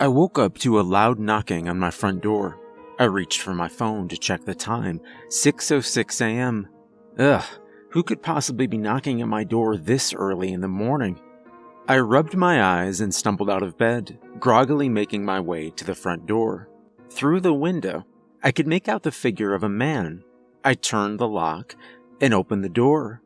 I woke up to a loud knocking on my front door. I reached for my phone to check the time, 6:06 a.m. Ugh, who could possibly be knocking at my door this early in the morning? I rubbed my eyes and stumbled out of bed, groggily making my way to the front door. Through the window, I could make out the figure of a man. I turned the lock and opened the door.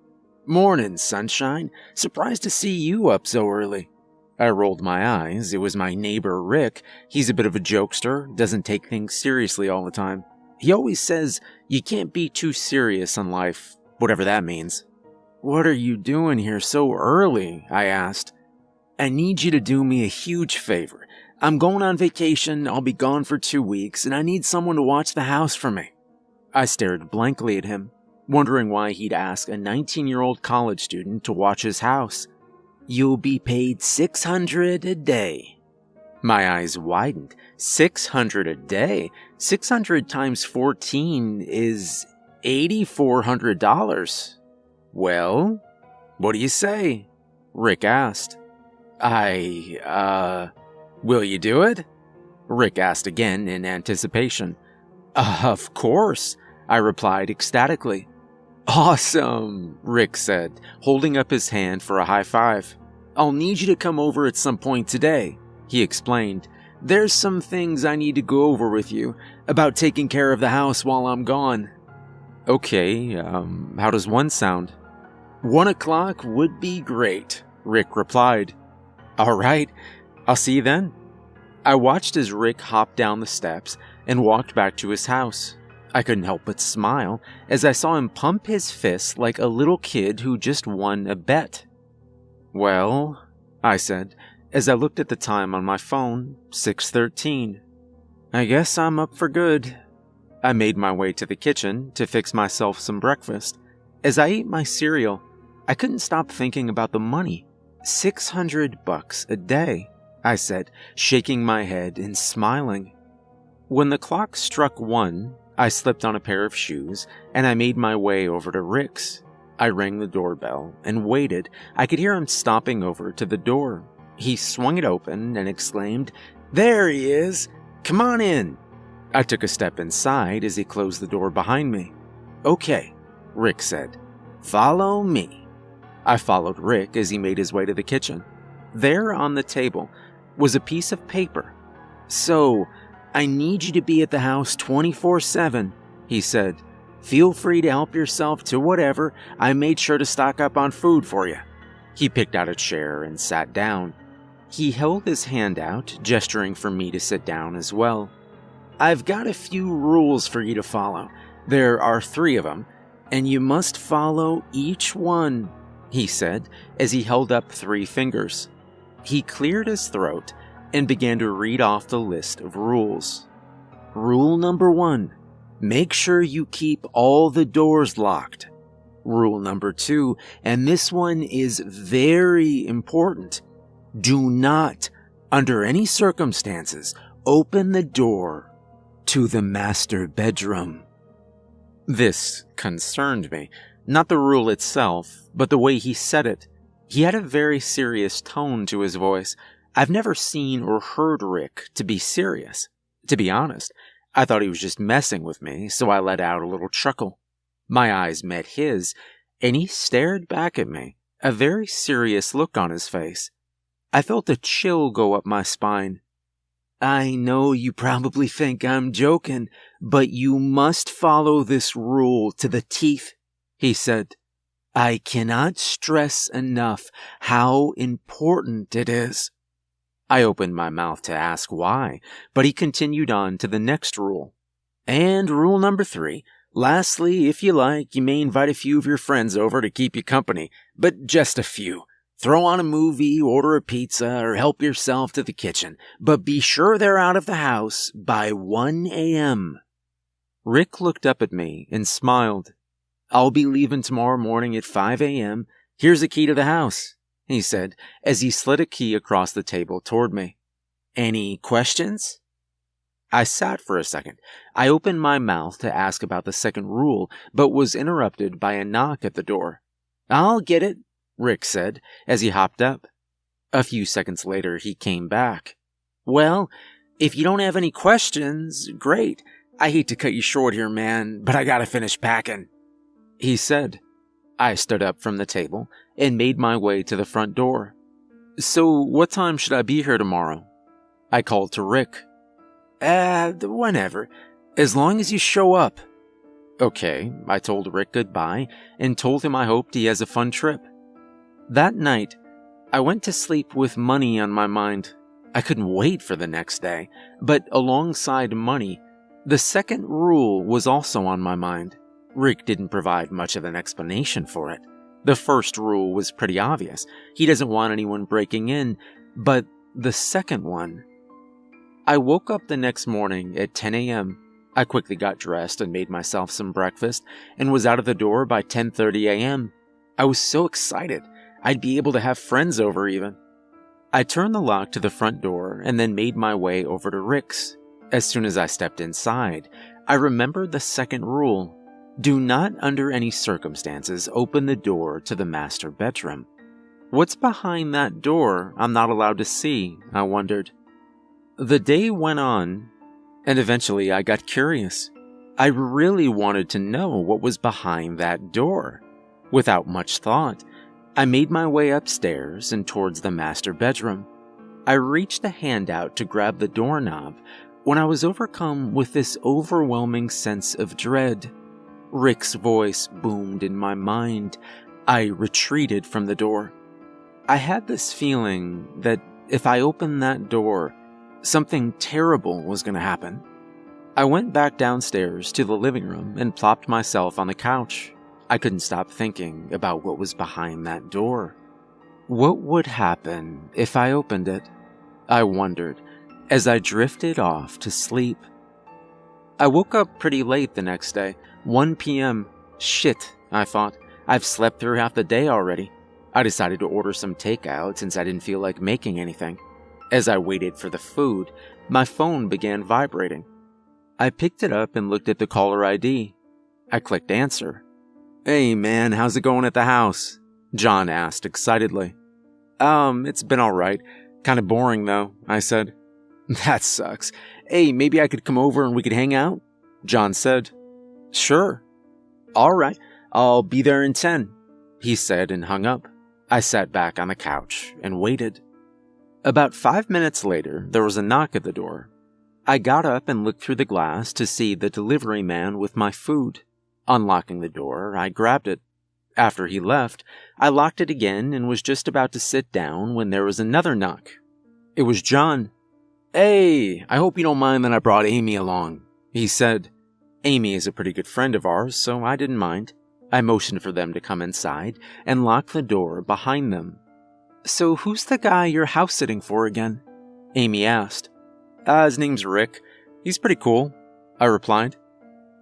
"Morning, sunshine. Surprised to see you up so early." I rolled my eyes. It was my neighbor, Rick. He's a bit of a jokester, doesn't take things seriously all the time. He always says, you can't be too serious in life, whatever that means. "What are you doing here so early?" I asked. "I need you to do me a huge favor. I'm going on vacation, I'll be gone for 2 weeks, and I need someone to watch the house for me." I stared blankly at him, wondering why he'd ask a 19-year-old college student to watch his house. "You'll be paid $600 a day." My eyes widened. $600 a day? 600 times 14 is $8,400. "Well, what do you say?" Rick asked. Will you do it?" Rick asked again in anticipation. Of course," I replied ecstatically. "Awesome," Rick said, holding up his hand for a high five. "I'll need you to come over at some point today," he explained. "There's some things I need to go over with you about taking care of the house while I'm gone." "Okay, how does one sound?" 1 o'clock would be great," Rick replied. "All right, I'll see you then." I watched as Rick hopped down the steps and walked back to his house. I couldn't help but smile as I saw him pump his fist like a little kid who just won a bet. "Well," I said, as I looked at the time on my phone, 6:13. "I guess I'm up for good." I made my way to the kitchen to fix myself some breakfast. As I ate my cereal, I couldn't stop thinking about the money. $600 a day, I said, shaking my head and smiling. When the clock struck 1, I slipped on a pair of shoes and I made my way over to Rick's. I rang the doorbell and waited. I could hear him stomping over to the door. He swung it open and exclaimed, "There he is! Come on in!" I took a step inside as he closed the door behind me. "Okay," Rick said. "Follow me." I followed Rick as he made his way to the kitchen. There on the table was a piece of paper. "So, I need you to be at the house 24/7, he said. "Feel free to help yourself to whatever. I made sure to stock up on food for you." He picked out a chair and sat down. He held his hand out, gesturing for me to sit down as well. "I've got a few rules for you to follow. There are 3 of them, and you must follow each one," he said as he held up 3 fingers. He cleared his throat and began to read off the list of rules. "Rule number 1. Make sure you keep all the doors locked. Rule number 2, and this one is very important. Do not, under any circumstances, open the door to the master bedroom." This concerned me. Not the rule itself, but the way he said it. He had a very serious tone to his voice. I've never seen or heard Rick to be serious. To be honest, I thought he was just messing with me, so I let out a little chuckle. My eyes met his, and he stared back at me, a very serious look on his face. I felt a chill go up my spine. "I know you probably think I'm joking, but you must follow this rule to the teeth," he said. "I cannot stress enough how important it is." I opened my mouth to ask why, but he continued on to the next rule. "And rule number 3, lastly, if you like, you may invite a few of your friends over to keep you company, but just a few. Throw on a movie, order a pizza, or help yourself to the kitchen, but be sure they're out of the house by 1 a.m. Rick looked up at me and smiled. "I'll be leaving tomorrow morning at 5 a.m. Here's a key to the house," he said, as he slid a key across the table toward me. "Any questions?" I sat for a second. I opened my mouth to ask about the second rule, but was interrupted by a knock at the door. "I'll get it," Rick said, as he hopped up. A few seconds later, he came back. Well, if you don't have any questions, great. I hate to cut you short here, man, but I gotta finish packing, he said. I stood up from the table and made my way to the front door. So, what time should I be here tomorrow? I called to Rick. Whenever. As long as you show up. Okay, I told Rick goodbye and told him I hoped he has a fun trip. That night, I went to sleep with money on my mind. I couldn't wait for the next day, but alongside money, the second rule was also on my mind. Rick didn't provide much of an explanation for it. The first rule was pretty obvious. He doesn't want anyone breaking in, but the second one... I woke up the next morning at 10 a.m. I quickly got dressed and made myself some breakfast and was out of the door by 10:30 a.m. I was so excited. I'd be able to have friends over even. I turned the lock to the front door and then made my way over to Rick's. As soon as I stepped inside, I remembered the second rule. Do not under any circumstances open the door to the master bedroom. What's behind that door I'm not allowed to see, I wondered. The day went on, and eventually I got curious. I really wanted to know what was behind that door. Without much thought, I made my way upstairs and towards the master bedroom. I reached a hand out to grab the doorknob when I was overcome with this overwhelming sense of dread. Rick's voice boomed in my mind. I retreated from the door. I had this feeling that if I opened that door, something terrible was going to happen. I went back downstairs to the living room and plopped myself on the couch. I couldn't stop thinking about what was behind that door. What would happen if I opened it? I wondered as I drifted off to sleep. I woke up pretty late the next day, 1 p.m. Shit, I thought. I've slept through half the day already. I decided to order some takeout since I didn't feel like making anything. As I waited for the food, my phone began vibrating. I picked it up and looked at the caller ID. I clicked answer. Hey man, how's it going at the house? John asked excitedly. It's been alright. Kinda boring though, I said. That sucks. Hey, maybe I could come over and we could hang out? John said. Sure. Alright, I'll be there in 10, he said and hung up. I sat back on the couch and waited. About 5 minutes later, there was a knock at the door. I got up and looked through the glass to see the delivery man with my food. Unlocking the door, I grabbed it. After he left, I locked it again and was just about to sit down when there was another knock. It was John. Hey, I hope you don't mind that I brought Amy along, he said. Amy is a pretty good friend of ours, so I didn't mind. I motioned for them to come inside and locked the door behind them. So who's the guy you're house-sitting for again? Amy asked. His name's Rick. He's pretty cool, I replied.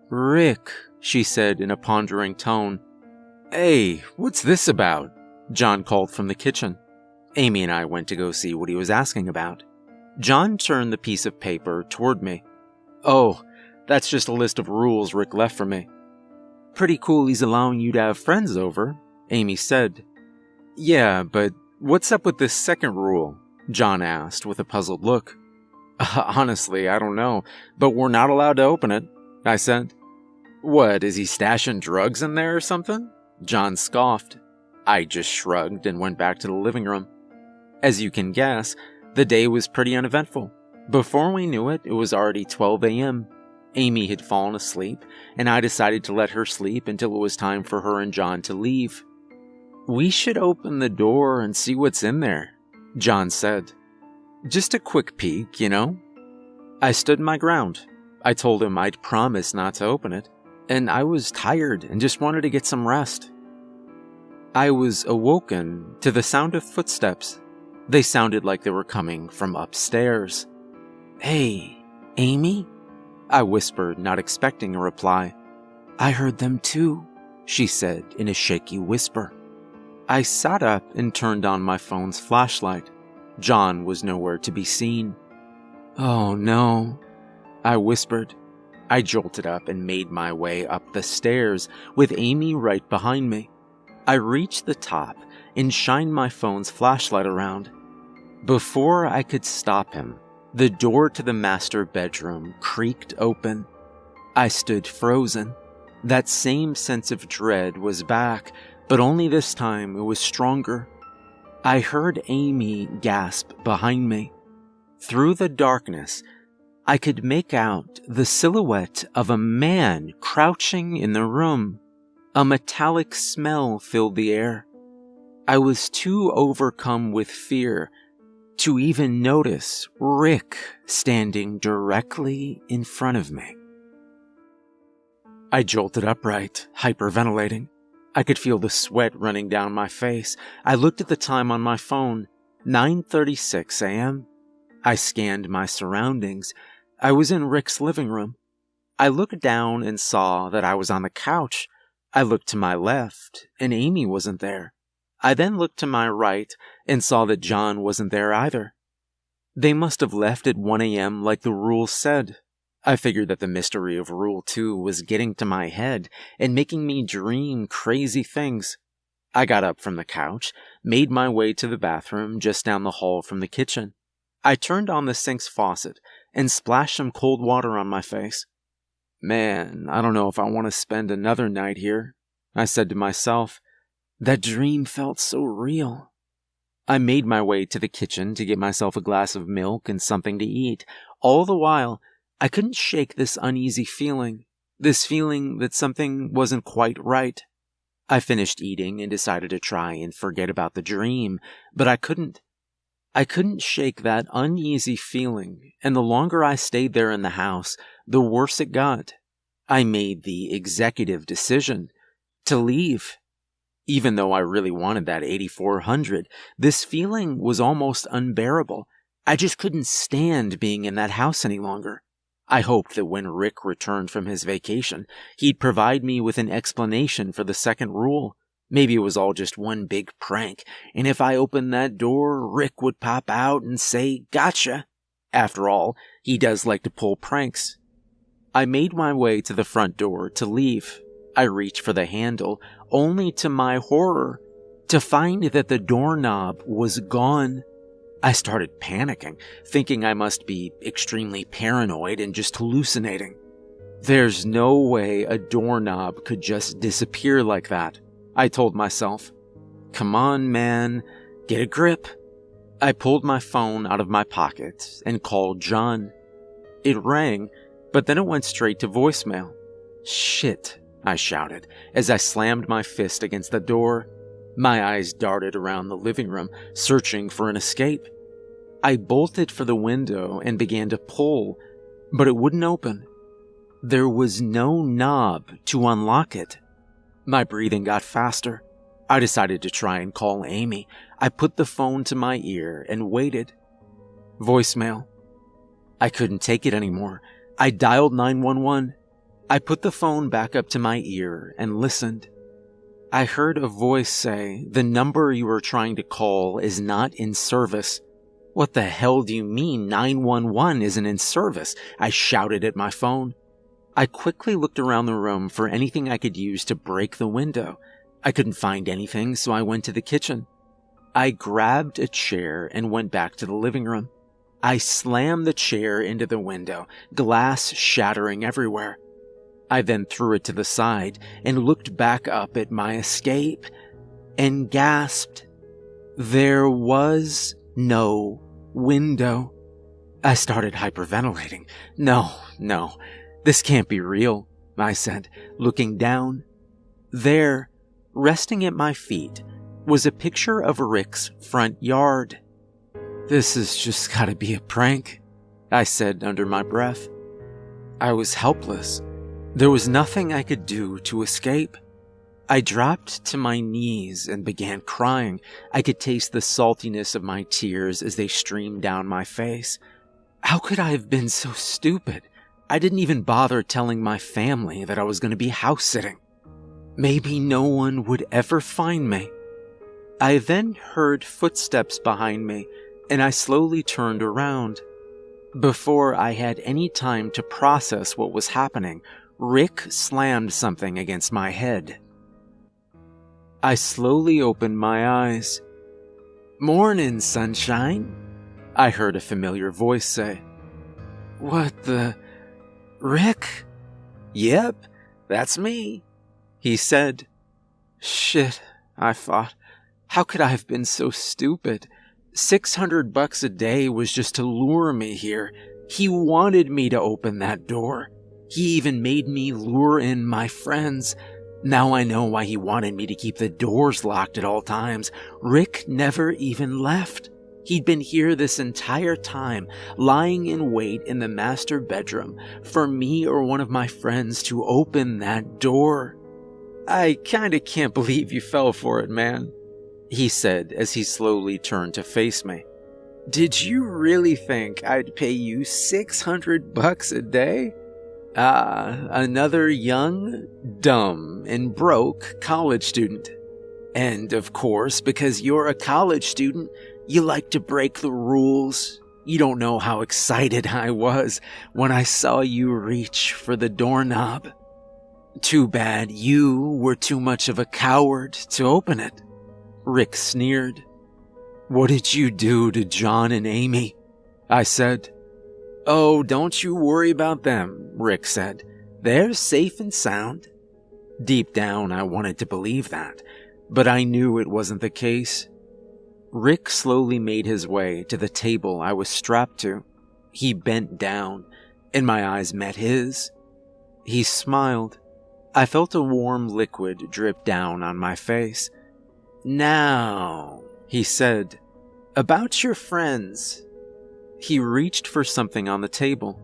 Rick, she said in a pondering tone. Hey, what's this about? John called from the kitchen. Amy and I went to go see what he was asking about. John turned the piece of paper toward me. Oh, that's just a list of rules Rick left for me. Pretty cool he's allowing you to have friends over, Amy said. Yeah, but what's up with this second rule? John asked with a puzzled look. Honestly, I don't know, but we're not allowed to open it, I said. What, is he stashing drugs in there or something? John scoffed. I just shrugged and went back to the living room. As you can guess, the day was pretty uneventful. Before we knew it, it was already 12 a.m. Amy had fallen asleep, and I decided to let her sleep until it was time for her and John to leave. We should open the door and see what's in there, John said. Just a quick peek, you know? I stood my ground. I told him I'd promise not to open it, and I was tired and just wanted to get some rest. I was awoken to the sound of footsteps. They sounded like they were coming from upstairs. Hey, Amy? I whispered, not expecting a reply. I heard them too, she said in a shaky whisper. I sat up and turned on my phone's flashlight. John was nowhere to be seen. Oh no, I whispered. I jolted up and made my way up the stairs with Amy right behind me. I reached the top and shined my phone's flashlight around. Before I could stop him, The door to the master bedroom creaked open. I stood frozen. That same sense of dread was back, but only this time it was stronger. I heard Amy gasp behind me. Through the darkness, I could make out the silhouette of a man crouching in the room. A metallic smell filled the air. I was too overcome with fear to even notice Rick standing directly in front of me. I jolted upright, hyperventilating. I could feel the sweat running down my face. I looked at the time on my phone, 9:36 a.m. I scanned my surroundings. I was in Rick's living room. I looked down and saw that I was on the couch. I looked to my left, and Amy wasn't there. I then looked to my right and saw that John wasn't there either. They must have left at 1 a.m. like the rules said. I figured that the mystery of Rule 2 was getting to my head and making me dream crazy things. I got up from the couch, made my way to the bathroom just down the hall from the kitchen. I turned on the sink's faucet and splashed some cold water on my face. Man, I don't know if I want to spend another night here, I said to myself. That dream felt so real. I made my way to the kitchen to get myself a glass of milk and something to eat. All the while, I couldn't shake this uneasy feeling, this feeling that something wasn't quite right. I finished eating and decided to try and forget about the dream, but I couldn't. I couldn't shake that uneasy feeling, and the longer I stayed there in the house, the worse it got. I made the executive decision to leave. Even though I really wanted that 8,400, this feeling was almost unbearable. I just couldn't stand being in that house any longer. I hoped that when Rick returned from his vacation, he'd provide me with an explanation for the second rule. Maybe it was all just one big prank, and if I opened that door, Rick would pop out and say, "Gotcha." After all, he does like to pull pranks. I made my way to the front door to leave. I reached for the handle, only to my horror to find that the doorknob was gone. I started panicking, thinking I must be extremely paranoid and just hallucinating. There's no way a doorknob could just disappear like that, I told myself. Come on, man, get a grip. I pulled my phone out of my pocket and called John. It rang, but then it went straight to voicemail. Shit, I shouted as I slammed my fist against the door. My eyes darted around the living room, searching for an escape. I bolted for the window and began to pull, but it wouldn't open. There was no knob to unlock it. My breathing got faster. I decided to try and call Amy. I put the phone to my ear and waited. Voicemail. I couldn't take it anymore. I dialed 911. I put the phone back up to my ear and listened. I heard a voice say, "The number you are trying to call is not in service." What the hell do you mean 911 isn't in service? I shouted at my phone. I quickly looked around the room for anything I could use to break the window. I couldn't find anything, so I went to the kitchen. I grabbed a chair and went back to the living room. I slammed the chair into the window, glass shattering everywhere. I then threw it to the side and looked back up at my escape and gasped. There was no window. I started hyperventilating. No, this can't be real, I said, looking down. There, resting at my feet, was a picture of Rick's front yard. This has just gotta be a prank, I said under my breath. I was helpless. There was nothing I could do to escape. I dropped to my knees and began crying. I could taste the saltiness of my tears as they streamed down my face. How could I have been so stupid? I didn't even bother telling my family that I was going to be house-sitting. Maybe no one would ever find me. I then heard footsteps behind me, and I slowly turned around. Before I had any time to process what was happening, Rick slammed something against my head. I slowly opened my eyes. "Morning, sunshine," I heard a familiar voice say. "What the... Rick?" "Yep, that's me," he said. "Shit," I thought. How could I have been so stupid? $600 a day was just to lure me here. He wanted me to open that door. He even made me lure in my friends. Now I know why he wanted me to keep the doors locked at all times. Rick never even left. He'd been here this entire time, lying in wait in the master bedroom for me or one of my friends to open that door. "I kinda can't believe you fell for it, man," he said as he slowly turned to face me. "Did you really think I'd pay you $600 a day?" Another young, dumb, and broke college student. And of course, because you're a college student, you like to break the rules. You don't know how excited I was when I saw you reach for the doorknob. Too bad you were too much of a coward to open it," Rick sneered. "What did you do to John and Amy?" I said. "Oh, don't you worry about them," Rick said. "They're safe and sound." Deep down, I wanted to believe that, but I knew it wasn't the case. Rick slowly made his way to the table I was strapped to. He bent down, and my eyes met his. He smiled. I felt a warm liquid drip down on my face. "Now," he said, "about your friends." He reached for something on the table.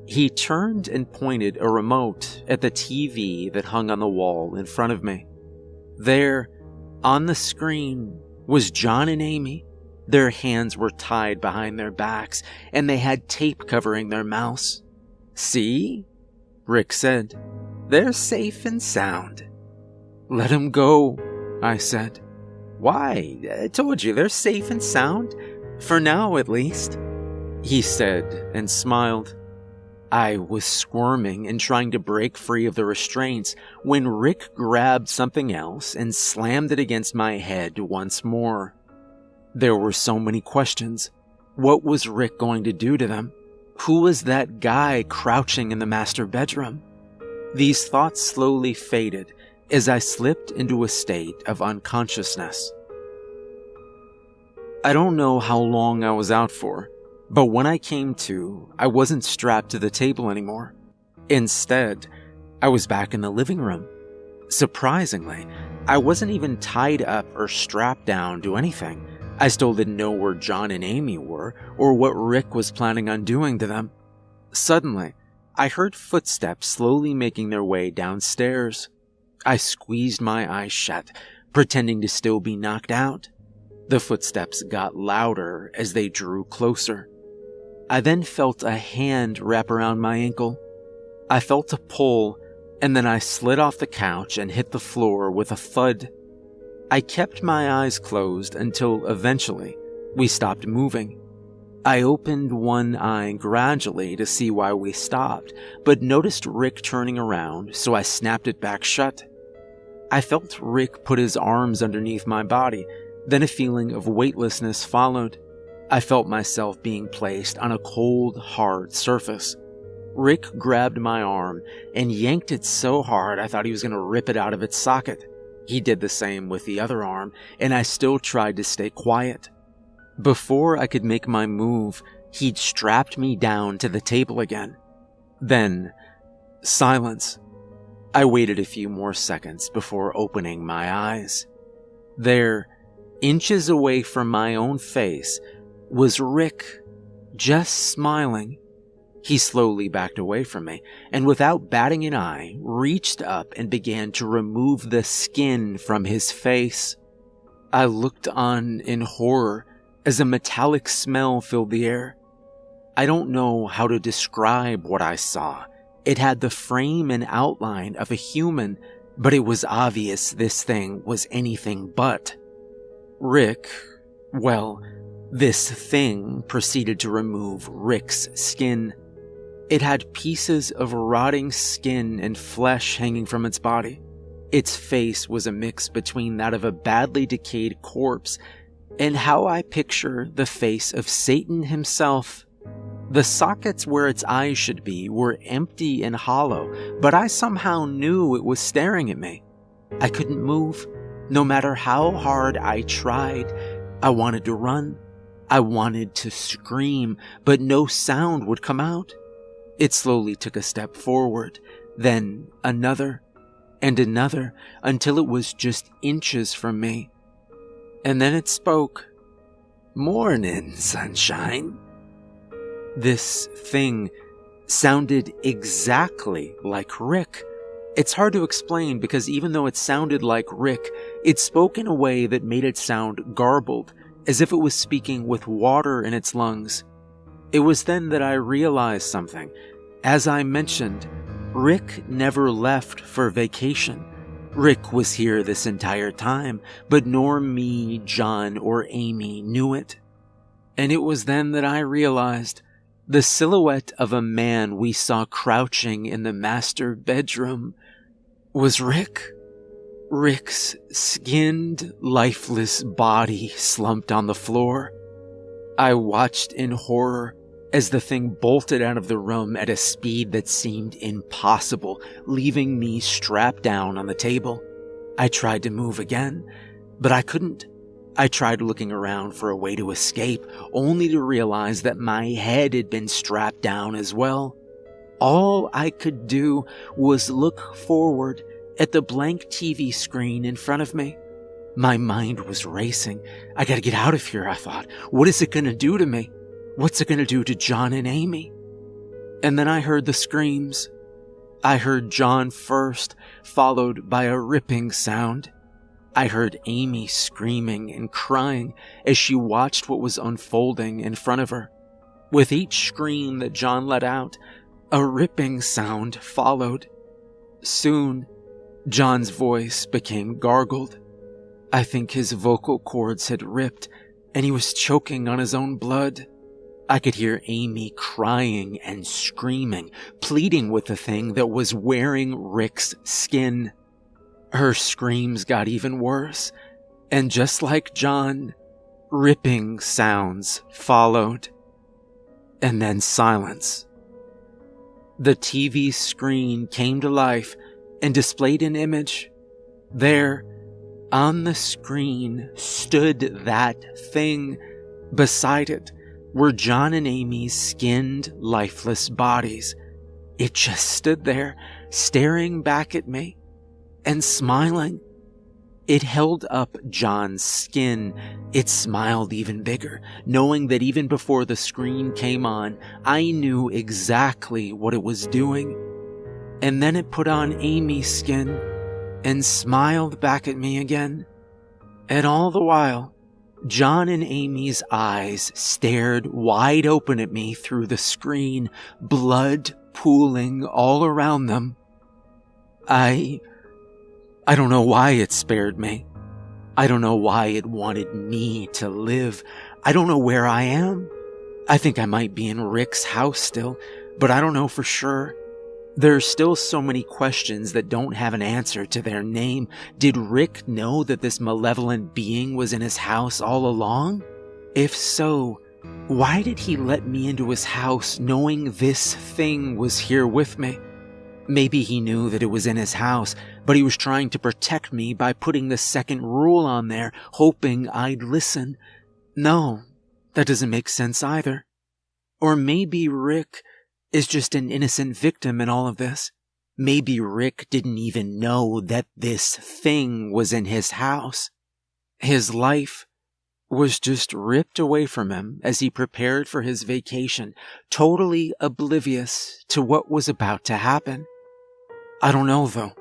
He turned and pointed a remote at the TV that hung on the wall in front of me. There, on the screen, was John and Amy. Their hands were tied behind their backs, and they had tape covering their mouths. "See?" Rick said. "They're safe and sound." "Let them go," I said. "Why? I told you they're safe and sound. For now, at least," he said and smiled. I was squirming and trying to break free of the restraints when Rick grabbed something else and slammed it against my head once more. There were so many questions. What was Rick going to do to them? Who was that guy crouching in the master bedroom? These thoughts slowly faded as I slipped into a state of unconsciousness. I don't know how long I was out for, but when I came to, I wasn't strapped to the table anymore. Instead, I was back in the living room. Surprisingly, I wasn't even tied up or strapped down to anything. I still didn't know where John and Amy were or what Rick was planning on doing to them. Suddenly, I heard footsteps slowly making their way downstairs. I squeezed my eyes shut, pretending to still be knocked out. The footsteps got louder as they drew closer. I then felt a hand wrap around my ankle. I felt a pull, and then I slid off the couch and hit the floor with a thud. I kept my eyes closed until eventually we stopped moving. I opened one eye gradually to see why we stopped, but noticed Rick turning around, so I snapped it back shut. I felt Rick put his arms underneath my body, then a feeling of weightlessness followed. I felt myself being placed on a cold, hard surface. Rick grabbed my arm and yanked it so hard I thought he was going to rip it out of its socket. He did the same with the other arm, and I still tried to stay quiet. Before I could make my move, he'd strapped me down to the table again. Then, silence. I waited a few more seconds before opening my eyes. There, inches away from my own face, was Rick, just smiling. He slowly backed away from me, and without batting an eye, reached up and began to remove the skin from his face. I looked on in horror as a metallic smell filled the air. I don't know how to describe what I saw. It had the frame and outline of a human, but it was obvious this thing was anything but. Rick, well, this thing proceeded to remove Rick's skin. It had pieces of rotting skin and flesh hanging from its body. Its face was a mix between that of a badly decayed corpse and how I picture the face of Satan himself. The sockets where its eyes should be were empty and hollow, but I somehow knew it was staring at me. I couldn't move. No matter how hard I tried, I wanted to run. I wanted to scream, but no sound would come out. It slowly took a step forward, then another, and another, until it was just inches from me. And then it spoke. "Mornin', sunshine." This thing sounded exactly like Rick. It's hard to explain because even though it sounded like Rick, it spoke in a way that made it sound garbled, as if it was speaking with water in its lungs. It was then that I realized something. As I mentioned, Rick never left for vacation. Rick was here this entire time, but nor me, John, or Amy knew it. And it was then that I realized the silhouette of a man we saw crouching in the master bedroom was Rick. Rick's skinned, lifeless body slumped on the floor. I watched in horror as the thing bolted out of the room at a speed that seemed impossible, leaving me strapped down on the table. I tried to move again, but I couldn't. I tried looking around for a way to escape, only to realize that my head had been strapped down as well. All I could do was look forward at the blank TV screen in front of me. My mind was racing. I gotta get out of here, I thought. What is it gonna do to me? What's it gonna do to John and Amy? And then I heard the screams. I heard John first, followed by a ripping sound. I heard Amy screaming and crying as she watched what was unfolding in front of her. With each scream that John let out, a ripping sound followed. Soon, John's voice became gargled. I think his vocal cords had ripped, and he was choking on his own blood. I could hear Amy crying and screaming, pleading with the thing that was wearing Rick's skin. Her screams got even worse, and just like John, ripping sounds followed. And then silence. The TV screen came to life and displayed an image. There, on the screen, stood that thing. Beside it were John and Amy's skinned, lifeless bodies. It just stood there, staring back at me and smiling. It held up John's skin. It smiled even bigger, knowing that even before the screen came on, I knew exactly what it was doing. And then it put on Amy's skin and smiled back at me again. And all the while, John and Amy's eyes stared wide open at me through the screen, blood pooling all around them. I don't know why it spared me. I don't know why it wanted me to live. I don't know where I am. I think I might be in Rick's house still, but I don't know for sure. There's still so many questions that don't have an answer to their name. Did Rick know that this malevolent being was in his house all along? If so, why did he let me into his house knowing this thing was here with me? Maybe he knew that it was in his house, but he was trying to protect me by putting the second rule on there, hoping I'd listen. No, that doesn't make sense either. Or maybe Rick is just an innocent victim in all of this. Maybe Rick didn't even know that this thing was in his house. His life was just ripped away from him as he prepared for his vacation, totally oblivious to what was about to happen. I don't know though,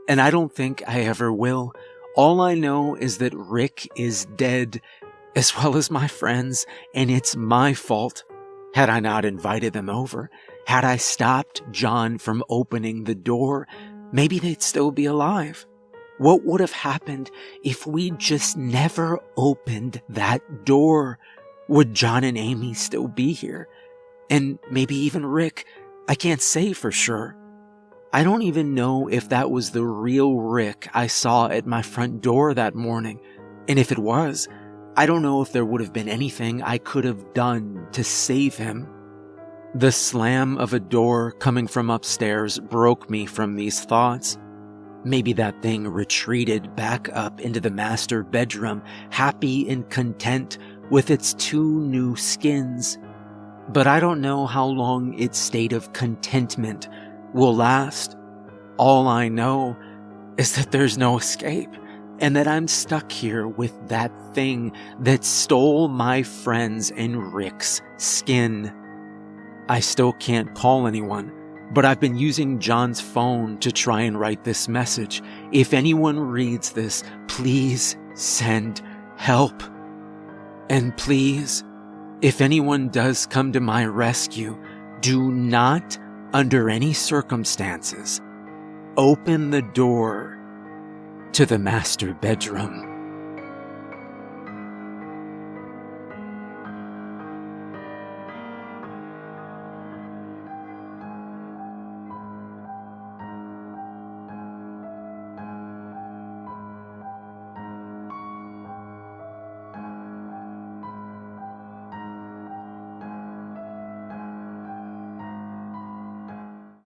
and I don't think I ever will. All I know is that Rick is dead, as well as my friends, and it's my fault. Had I not invited them over, had I stopped John from opening the door, maybe they'd still be alive. What would have happened if we just never opened that door? Would John and Amy still be here? And maybe even Rick? I can't say for sure. I don't even know if that was the real Rick I saw at my front door that morning. And if it was, I don't know if there would have been anything I could have done to save him. The slam of a door coming from upstairs broke me from these thoughts. Maybe that thing retreated back up into the master bedroom, happy and content with its 2 new skins. But I don't know how long its state of contentment will last. All I know is that there's no escape, and that I'm stuck here with that thing that stole my friend's and Rick's skin. I still can't call anyone, but I've been using John's phone to try and write this message. If anyone reads this, please send help. And please, if anyone does come to my rescue, do not, under any circumstances, open the door to the master bedroom.